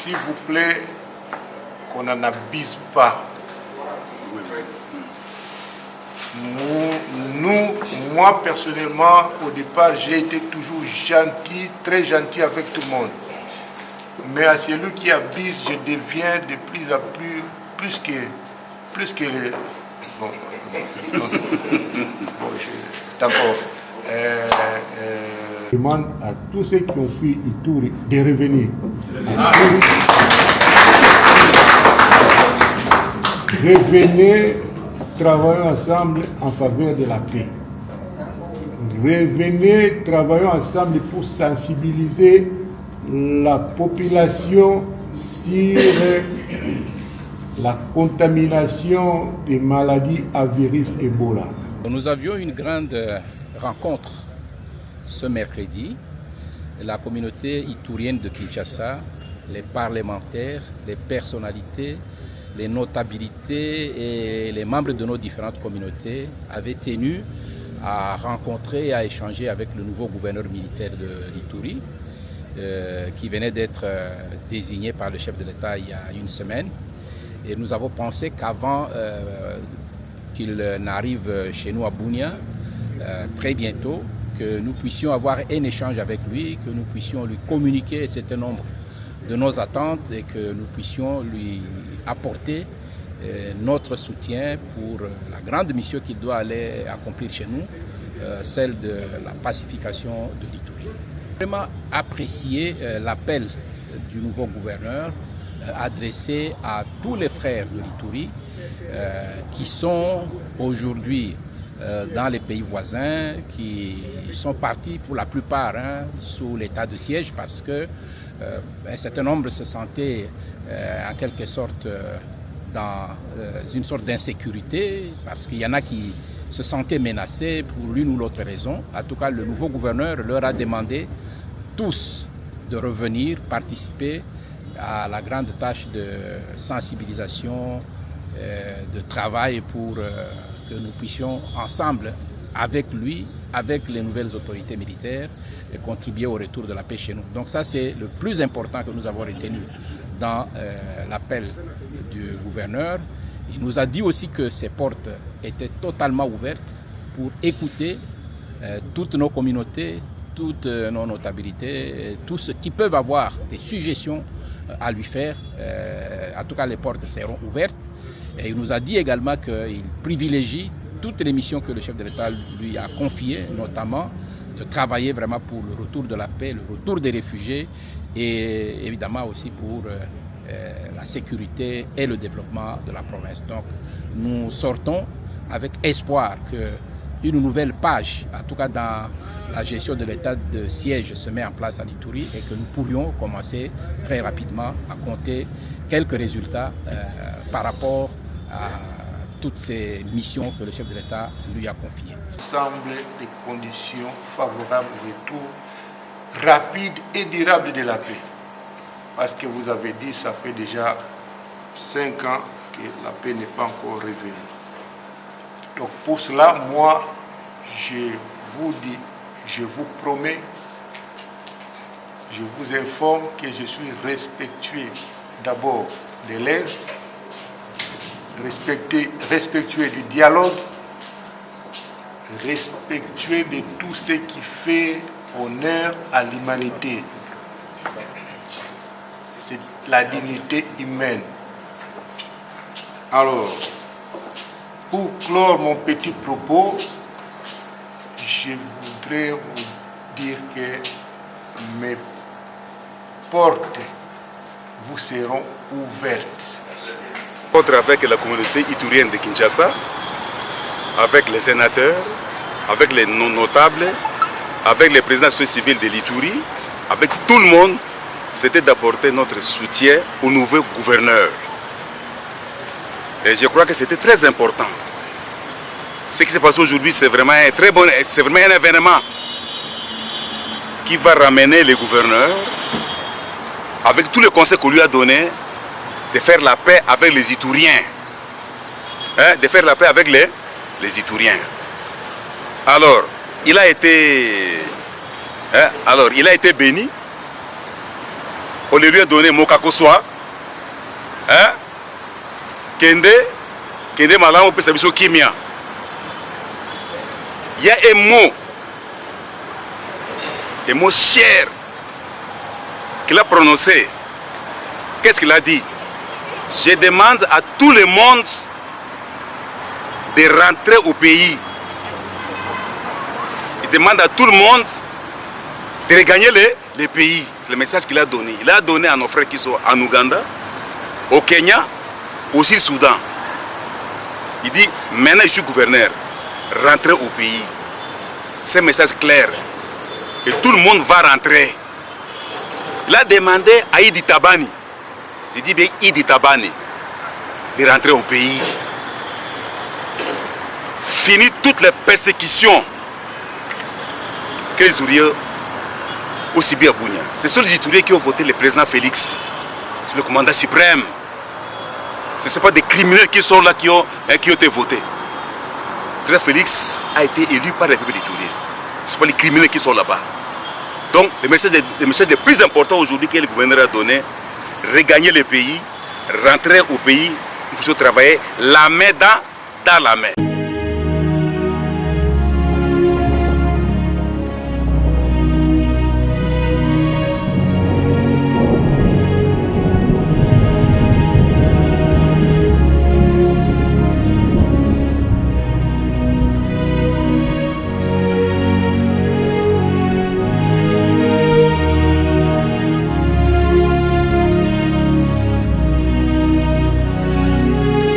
s'il vous plaît, qu'on n'en abuse pas. Moi personnellement, au départ, j'ai été toujours gentil, très gentil avec tout le monde. Mais à celui qui abuse, je deviens de plus en plus que les... Bon, d'accord. Je demande à tous ceux qui ont fui Ituri de revenir. Revenez, travaillons ensemble en faveur de la paix. Revenez, travaillons ensemble pour sensibiliser la population sur la contamination des maladies à virus Ebola. Nous avions une grande rencontre ce mercredi. La communauté iturienne de Kinshasa, les parlementaires, les personnalités, les notabilités et les membres de nos différentes communautés avaient tenu à rencontrer et à échanger avec le nouveau gouverneur militaire de l'Ituri, qui venait d'être désigné par le chef de l'État il y a une semaine. Et nous avons pensé qu'avant qu'il n'arrive chez nous à Bunia, très bientôt, que nous puissions avoir un échange avec lui, que nous puissions lui communiquer un certain nombre de nos attentes et que nous puissions lui apporter notre soutien pour la grande mission qu'il doit aller accomplir chez nous, celle de la pacification de l'Ituri. Vraiment apprécier l'appel du nouveau gouverneur adressé à tous les frères de l'Ituri qui sont aujourd'hui dans les pays voisins, qui sont partis pour la plupart sous l'état de siège parce que un certain nombre se sentaient en quelque sorte dans une sorte d'insécurité parce qu'il y en a qui se sentaient menacés pour l'une ou l'autre raison. En tout cas, le nouveau gouverneur leur a demandé tous de revenir participer à la grande tâche de sensibilisation, de travail pour que nous puissions ensemble, avec lui, avec les nouvelles autorités militaires, contribuer au retour de la paix chez nous. Donc ça, c'est le plus important que nous avons retenu dans l'appel du gouverneur. Il nous a dit aussi que ses portes étaient totalement ouvertes pour écouter toutes nos communautés, toutes nos notabilités, tous ceux qui peuvent avoir des suggestions à lui faire. En tout cas, les portes seront ouvertes. Et il nous a dit également qu'il privilégie toutes les missions que le chef de l'État lui a confiées, notamment de travailler vraiment pour le retour de la paix, le retour des réfugiés et évidemment aussi pour la sécurité et le développement de la province. Donc nous sortons avec espoir qu'une nouvelle page, en tout cas dans la gestion de l'état de siège, se met en place à l'Ituri et que nous pourrions commencer très rapidement à compter quelques résultats par rapport à toutes ces missions que le chef de l'État lui a confiées. Il semble des conditions favorables au retour rapide et durable de la paix. Parce que vous avez dit, ça fait déjà 5 ans que la paix n'est pas encore revenue. Donc pour cela, moi, je vous dis, je vous promets, je vous informe que je suis respectueux d'abord de l'aide, respectueux du dialogue, respectueux de tout ce qui fait honneur à l'humanité. C'est la dignité humaine. Alors, pour clore mon petit propos, je voudrais vous dire que mes portes vous seront ouvertes. Avec la communauté iturienne de Kinshasa, avec les sénateurs, avec les non-notables, avec les présidents civils de l'Ituri, avec tout le monde, c'était d'apporter notre soutien au nouveau gouverneur. Et je crois que c'était très important. Ce qui s'est passé aujourd'hui, c'est vraiment un très bon, c'est vraiment un événement qui va ramener le gouverneur, avec tous les conseils qu'on lui a donnés, de faire la paix avec les Ituriens. De faire la paix avec les Ituriens. Alors, il a été béni. on lui a donné Mokakoswa. Hein? Kende Malamu Pesabiso Kimia. Il y a un mot cher qu'il a prononcé. Qu'est-ce qu'il a dit? Je demande à tout le monde de rentrer au pays. Il demande à tout le monde de regagner les pays. C'est le message qu'il a donné. Il a donné à nos frères qui sont en Ouganda, au Kenya, aussi au Soudan. Il dit, maintenant je suis gouverneur, rentrez au pays. C'est un message clair. Et tout le monde va rentrer. Il a demandé à Idi Tabani, je dis bien Idi Tabani, de rentrer au pays. Fini toutes les persécutions que les Ituriens aussi bien à Bunia. Ce sont les Ituriens qui ont voté le président Félix, le commandant suprême. Ce ne sont pas des criminels qui sont là, qui ont été votés. Le président Félix a été élu par les peuples ituriens. Ce ne sont pas les criminels qui sont là-bas. Donc, le message le plus important aujourd'hui que le gouverneur a donné, regagner le pays, rentrer au pays, nous puissions travailler la main dans la main.